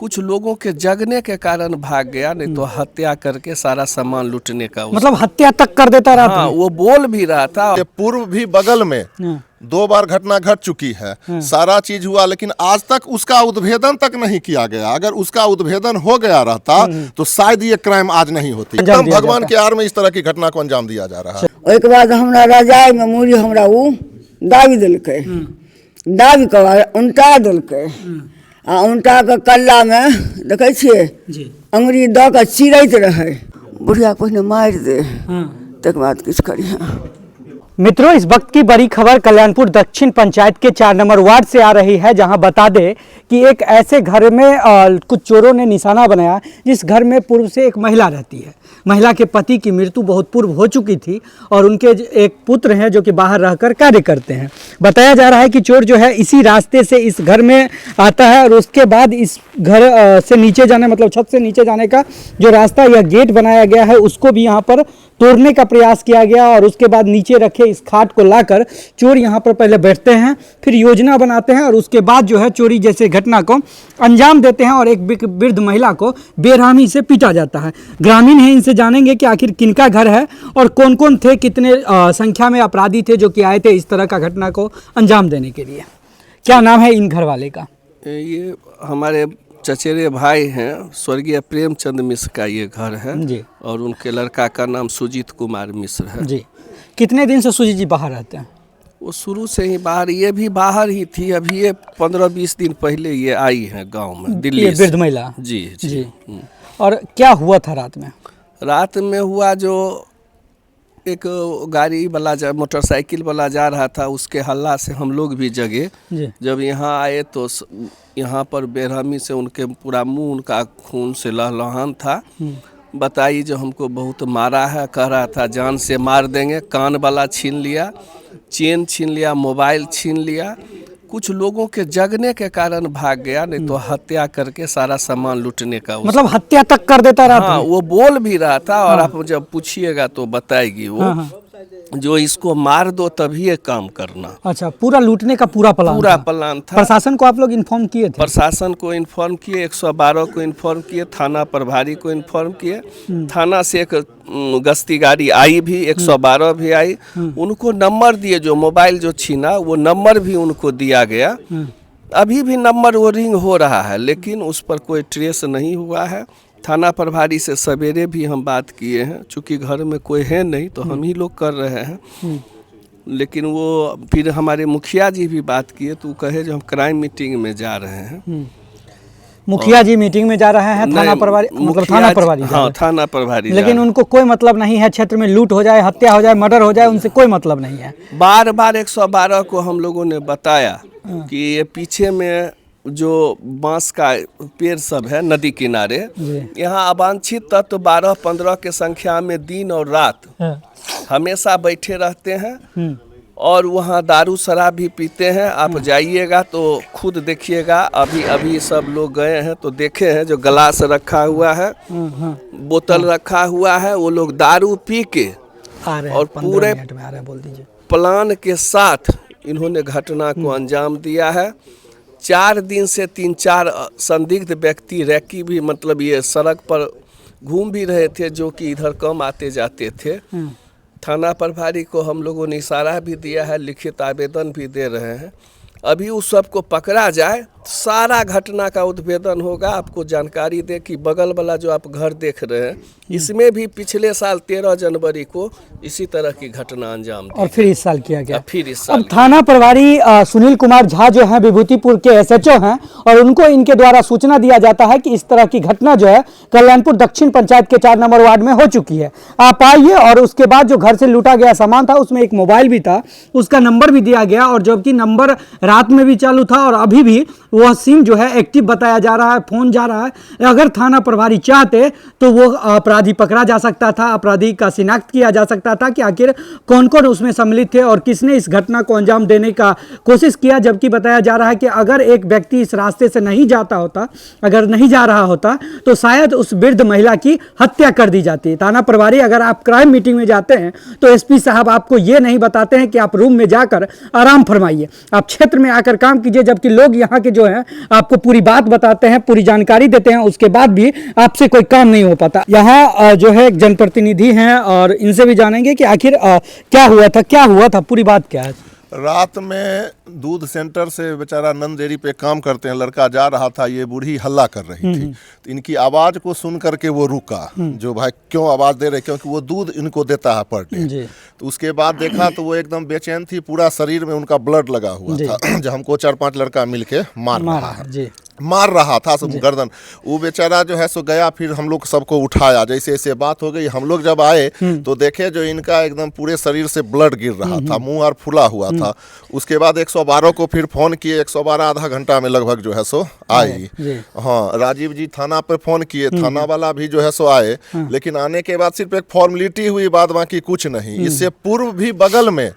कुछ लोगों के जगने के कारण भाग गया, नहीं तो हत्या करके सारा सामान लूटने का मतलब हत्या तक कर देता रात हाँ, में। वो बोल भी रहा था। पूर्व भी बगल में 2 बार घटना घट चुकी है, सारा चीज हुआ, लेकिन आज तक उसका उद्भेदन तक नहीं किया गया। अगर उसका उद्भेदन हो गया रहता तो शायद ये क्राइम आज नहीं होती। अंजाम दिया भगवान जाता। के आड़ में इस तरह की घटना को अंजाम दिया जा रहा है। ओहिके बाद हमरा रजाई में मुड़ी हमरा उ दाबि देलकै, दाबि कऽ उनटा देलकै आ उनटा के कल्ला में देखै छियै अंगुरी दऽ कऽ चिरैत रहै। बुढ़िया पहिने मारि दे तकर बाद किछु करिहे। मित्रों, इस वक्त की बड़ी खबर कल्याणपुर दक्षिण पंचायत के 4 नंबर वार्ड से आ रही है, जहां बता दें कि एक ऐसे घर में कुछ चोरों ने निशाना बनाया जिस घर में पूर्व से एक महिला रहती है। महिला के पति की मृत्यु बहुत पूर्व हो चुकी थी और उनके एक पुत्र हैं जो कि बाहर रहकर कार्य करते हैं। बताया जा रहा है कि चोर जो है इसी रास्ते से इस घर में आता है और उसके बाद इस घर से नीचे जाने, मतलब छत से नीचे जाने का जो रास्ता या गेट बनाया गया है उसको भी यहाँ पर तोड़ने का प्रयास किया गया और उसके बाद नीचे रखे इस खाट को लाकर चोर यहाँ पर पहले बैठते हैं, फिर योजना बनाते हैं और उसके बाद जो है चोरी जैसे घटना को अंजाम देते हैं और एक वृद्ध महिला को बेरहमी से पीटा जाता है। ग्रामीण हैं, इनसे जानेंगे कि आखिर किनका घर है और कौन कौन थे, कितने संख्या में अपराधी थे जो कि आए थे इस तरह का घटना को अंजाम देने के लिए। क्या नाम है इन घर वाले का? ये हमारे चचेरे भाई हैं, स्वर्गीय प्रेमचंद मिश्र का ये घर है जी। और उनके लड़का का नाम सुजीत कुमार मिश्र है जी। कितने दिन से सुजीत जी बाहर रहते हैं? वो शुरू से ही बाहर, ये भी बाहर ही थी। अभी ये 15-20 दिन पहले ये आई है गांव में, दिल्ली ये से। वृद्ध महिला? जी जी। और क्या हुआ था रात में? रात में हुआ जो एक गाड़ी वाला मोटरसाइकिल वाला जा रहा था, उसके हल्ला से हम लोग भी जगे। जब यहाँ आए तो यहाँ पर बेरहमी से उनके पूरा मुंह उनका खून से लहलहान था। बताई जो हमको बहुत मारा है, कह रहा था जान से मार देंगे। कान वाला छीन लिया, चेन छीन लिया, मोबाइल छीन लिया। कुछ लोगों के जगने के कारण भाग गया, नहीं तो हत्या करके सारा सामान लूटने का मतलब हत्या तक कर देता रात हाँ, में। वो बोल भी रहा था और आप जब पूछिएगा तो बताएगी वो जो इसको मार दो तभी ये काम करना। अच्छा, पूरा लूटने का पूरा प्लान था। प्रशासन को आप लोग इन्फॉर्म किए थे? प्रशासन को इन्फॉर्म किए, 112 को इन्फॉर्म किए, थाना प्रभारी को इन्फॉर्म किए। थाना से एक गश्ती गाड़ी आई भी, 112 भी आई। उनको नंबर दिए, जो मोबाइल जो छीना वो नंबर भी उनको दिया गया। अभी भी नंबर वो रिंग हो रहा है, लेकिन उस पर कोई ट्रेस नहीं हुआ है। थाना प्रभारी से सवेरे भी हम बात किए हैं, चूँकि घर में कोई है नहीं तो हम ही लोग कर रहे हैं। लेकिन वो फिर हमारे मुखिया जी भी बात किए तो कहे जो हम क्राइम मीटिंग में जा रहे हैं। मुखिया जी मीटिंग में जा रहे हैं? थाना प्रभारी, मतलब थाना प्रभारी? हाँ, थाना प्रभारी। लेकिन उनको कोई मतलब नहीं है क्षेत्र में लूट हो जाए, हत्या हो जाए, मर्डर हो जाए, उनसे कोई मतलब नहीं है। बार बार 112 को हम लोगों ने बताया कि ये पीछे में जो बांस का पेड़ सब है नदी किनारे, यहाँ अवांछित तत्व 12-15 के संख्या में दिन और रात हमेशा बैठे रहते हैं और वहाँ दारू शराब भी पीते हैं। आप जाइएगा तो खुद देखिएगा। अभी सब लोग गए हैं तो देखे हैं, जो गिलास रखा हुआ है, बोतल रखा हुआ है, वो लोग दारू पी के और पूरे प्लान के साथ इन्होंने घटना को अंजाम दिया है। 4 दिन से 3-4 संदिग्ध व्यक्ति रैकी भी, मतलब ये सड़क पर घूम भी रहे थे, जो कि इधर कम आते जाते थे। थाना प्रभारी को हम लोगों ने इशारा भी दिया है, लिखित आवेदन भी दे रहे हैं। अभी उस सबको पकड़ा जाए, सारा घटना का उद्भेदन होगा। आपको जानकारी दे कि बगल वाला जो आप घर देख रहे हैं, इसमें भी पिछले साल 13 जनवरी को इसी तरह की घटना अंजाम दी और फिर इस साल किया गया। फिर इस साल अब थाना प्रभारी सुनील कुमार झा जो हैं, विभूतिपुर के SHO हैं और उनको इनके द्वारा सूचना दिया जाता है कि इस तरह की घटना जो है कल्याणपुर दक्षिण पंचायत के 4 नंबर वार्ड में हो चुकी है, आप आइए। और उसके बाद जो घर से लूटा गया सामान था उसमें एक मोबाइल भी था, उसका नंबर भी दिया गया और जबकि नंबर रात में भी चालू था और अभी भी वह सिम जो है एक्टिव बताया जा रहा है, फोन जा रहा है। अगर थाना प्रभारी चाहते तो वो अपराधी पकड़ा जा सकता था, अपराधी का शिनाख्त किया जा सकता था कि आखिर कौन कौन उसमें सम्मिलित थे और किसने इस घटना को अंजाम देने का कोशिश किया। जबकि बताया जा रहा है कि अगर एक व्यक्ति इस रास्ते से नहीं जाता होता, अगर नहीं जा रहा होता तो शायद उस वृद्ध महिला की हत्या कर दी जाती। थाना प्रभारी, अगर आप क्राइम मीटिंग में जाते हैं तो SP साहब आपको ये नहीं बताते हैं कि आप रूम में जाकर आराम फरमाइए, आप क्षेत्र में आकर काम कीजिए। जबकि लोग यहाँ के जो जो है आपको पूरी बात बताते हैं, पूरी जानकारी देते हैं, उसके बाद भी आपसे कोई काम नहीं हो पाता। यहाँ जो है एक जनप्रतिनिधि हैं और इनसे भी जानेंगे कि आखिर क्या हुआ था, पूरी बात क्या है। रात में दूध सेंटर से बेचारा नंद डेयरी पे काम करते हैं, लड़का जा रहा था, ये बूढ़ी हल्ला कर रही थी, तो इनकी आवाज़ को सुन करके वो रुका। जो भाई क्यों आवाज़ दे रहे, क्योंकि वो दूध इनको देता है पर डे। तो उसके बाद देखा तो वो एकदम बेचैन थी, पूरा शरीर में उनका ब्लड लगा हुआ था, जो हमको 4-5 लड़का मिलके मार रहा था सब गर्दन। वो बेचारा जो है सो गया, फिर हम लोग सबको उठाया, जैसे ऐसे बात हो गई। हम लोग जब आए तो देखे जो इनका एकदम पूरे शरीर से ब्लड गिर रहा था, मुंह और फूला हुआ था। उसके बाद 112 को फिर फोन किए, 112 आधा घंटा में लगभग जो है सो आई। हाँ, राजीव जी थाना पर फोन किए, थाना वाला भी जो है सो आए, लेकिन आने के बाद सिर्फ एक फॉर्मेलिटी हुई, बाद बाकी कुछ नहीं। इससे पूर्व भी बगल में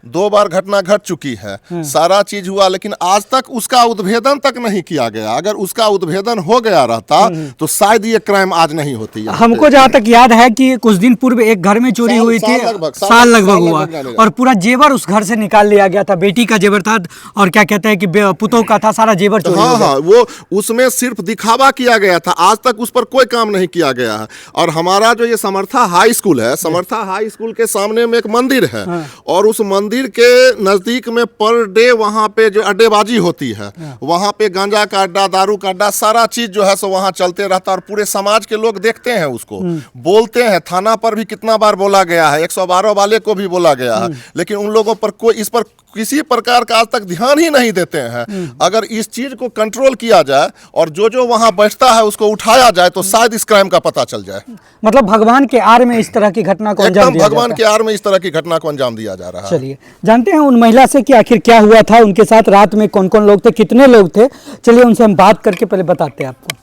2 बार घटना घट चुकी है, सारा चीज हुआ, लेकिन आज तक उसका उद्भेदन तक नहीं किया गया। अगर उसका उद्भेदन हो गया रहता तो शायद ये क्राइम आज नहीं होती। हमको जहाँ तक याद है कि कुछ दिन पूर्व एक घर में चोरी हुई थी, साल लगभग हुआ, और पूरा जेवर उस घर से निकाल लिया गया था। बेटी का जेवर था और क्या कहते हैं कि पुतोह का था, सारा जेवर चोरी हो गया। वो उसमें सिर्फ दिखावा किया गया था, आज तक उस पर कोई काम नहीं किया गया है। और हमारा जो ये समर्था हाई स्कूल है, समर्था हाई स्कूल के सामने में एक मंदिर है, और उस मंदिर के नजदीक में पर डे वहां पे जो अड्डेबाजी होती है, वहां पे गांजा का अड्डा, दारू का अड्डा, सारा चीज जो है सो वहां चलते रहता है। और पूरे समाज के लोग देखते हैं उसको, बोलते हैं। थाना पर भी कितना बार बोला गया है, 112 वाले को भी बोला गया है, लेकिन उन लोगों पर कोई इस पर किसी प्रकार का आज तक ध्यान ही नहीं देते हैं। अगर इस चीज को कंट्रोल किया जाए और जो वहां बैठता है उसको उठाया जाए तो शायद इस क्राइम का पता चल जाए। मतलब भगवान के आड़ में इस तरह की घटना को अंजाम दिया भगवान के आड़ में इस तरह की घटना को अंजाम दिया जा रहा है। चलिए जानते हैं उन महिला से कि आखिर क्या हुआ था, उनके साथ रात में कौन कौन लोग थे, कितने लोग थे। चलिए उनसे हम बात करके पहले बताते हैं आपको।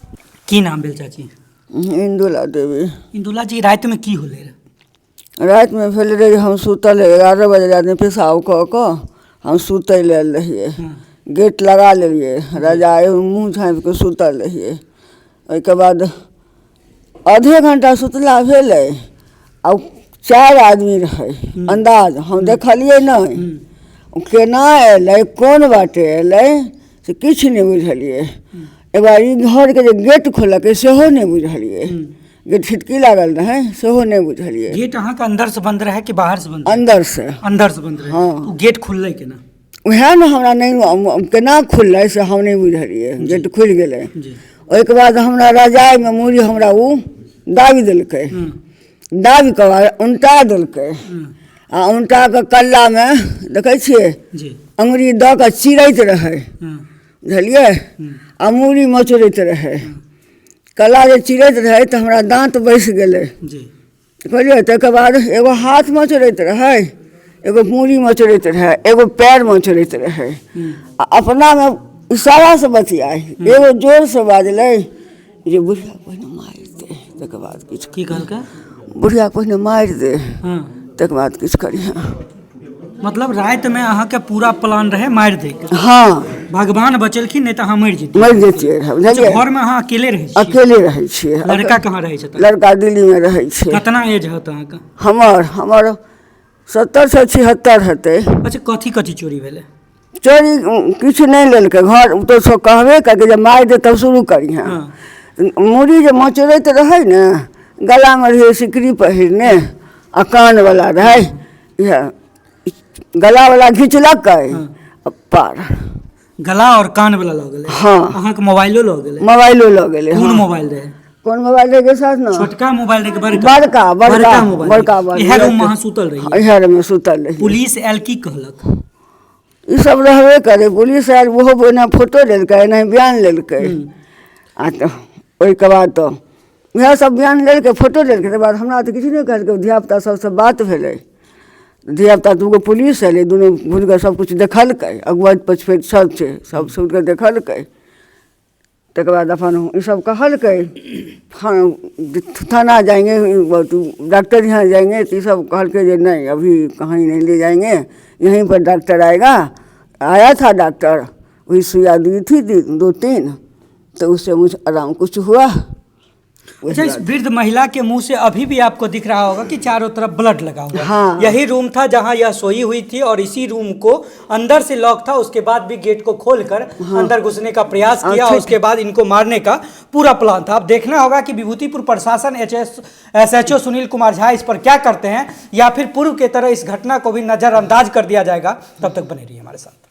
की नाम भेल चाची? इंदुला देवी। इंदुला जी, रात में की होले? रात में भेल रही, हम सुतल 11 बजे रात में पेशाब कऽ हम सुतै लेल रहिए, गेट लगा लेलिए, रजाई मुँह झाँपि कऽ सुतल रहिए। ओहिके बाद आधे घंटा सुतला भेलै, आ 4 आदमी रहे अंदाज, हम देखलिए नहीं केना अयलै, कोन बाटे अयलै से किछु नहीं बुझलिए। एक बार ई घर के जे गेट खोलकै सेहो नहीं बुझलिए, गेट खिड़की लागल रहे सेहो नहीं बुझलिए। गेट अहाँ के अंदर से बंद रहे कि बाहर से बंद? अंदर से बंद रहे। हाँ, तो गेट खुललै केना? वह ना हमरा नहीं केना खुललै से हम नहीं बुझलिए, गेट खुल गेलै। ओहिके बाद हमरा रजाई में मुड़ी हमरा उ दाबि देलकै, दाबि कऽ उनटा देलकै, आ उनटा के कल्ला में देखै छियै अंगुरी दऽ कऽ चिरैत रहे, बुझलिए, आ मुड़ी मचरैत रहे। कला जे चिरैत रहे तो हमरा दाँत बैस गेलै, बुझलिए। तकर बाद एगो हाथ मचरैत रहे, एगो मूड़ी मचरैत रहे, एगो पैर मचरैत रहे। अपना में इशारा से बतियाई, एगो जोर से बाजलै जे बुढ़िया पहिने मारि दे, तकर बाद किछु की कहलकै, बुढ़िया पहिने मारि दे, तकर बाद किछु करिहे। मतलब रात में अहाँ के पूरा प्लान रहे मारि दे के? हाँ, भगवान बचेलखिन, नहीं तो अहाँ मरि जैतियै। घर में अहाँ अकेले रहे छियै? अकेले रहै छियै। लड़का कहाँ रहै छथिन? लड़का दिल्ली में रहै छै। कितना एज है अहाँके? हमर 70 से 76 हेतै। अच्छा, कथी कथी चोरी भेलै? चोरी किछु नहीं लेलकै, घर तो सब कहबे करके जब मारि दे तब शुरू करिहे। मुड़ी जे मचरैत रहे ने, गला में रहे सिकरी पहिरने, आ कान वाला रहे, यह गला वाला घिचलकै पार, गला और कान वाला लग गेलै। हाँ, अहाँ के मोबाइलो लग गेलै? मोबाइलो लग गेलै। कोन मोबाइल रहे? कौन मोबाइल रहे के साथ ना? छोटका मोबाइल रहे के बड़का मोबाइल? इहे रूम में अहाँ सुतल रहिए? इहे रूम में सुतल रहिए। पुलिस आयल की कहलक? ई सब रहबे करे, पुलिस आयल, ओहो एना फोटो लेलकै, एना बयान लेलकै। आ तो ओहिके बाद तो वएह सब बयान लेलकै, फोटो लेलकै। तकर बाद हमरा तो किछु नहीं कहलकै, धियापुता सबसे बात भेलै। धियापुता दूगो पुलिस अयलै, दुनू घुरिकऽ सबकिछु देखलकै, अगुआइत पछुआइत सब छै, सब सुनिकऽ देखलकै। तकर बाद अपन ई सब कहलकै, थाना जाएंगे, डॉक्टर यहाँ जाएंगे, तो ये सब कहलकै जे नहीं अभी कहीं नहीं ले जाएंगे, यहीं पर डॉक्टर आएगा। आया था डॉक्टर, वही सुइया दी थी 2-3, तो उससे मुझे आराम कुछ हुआ, अच्छा, इस वृद्ध महिला के मुंह से अभी भी आपको दिख रहा होगा कि चारों तरफ ब्लड लगा हुआ है। हाँ। यही रूम था जहां यह सोई हुई थी और इसी रूम को अंदर से लॉक था, उसके बाद भी गेट को खोलकर अंदर घुसने का प्रयास किया और उसके बाद इनको मारने का पूरा प्लान था। अब देखना होगा कि विभूतिपुर प्रशासन SHO सुनील कुमार झा इस पर क्या करते हैं, या फिर पूर्व की तरह इस घटना को भी नजरअंदाज कर दिया जाएगा। तब तक बने रहिए हमारे साथ।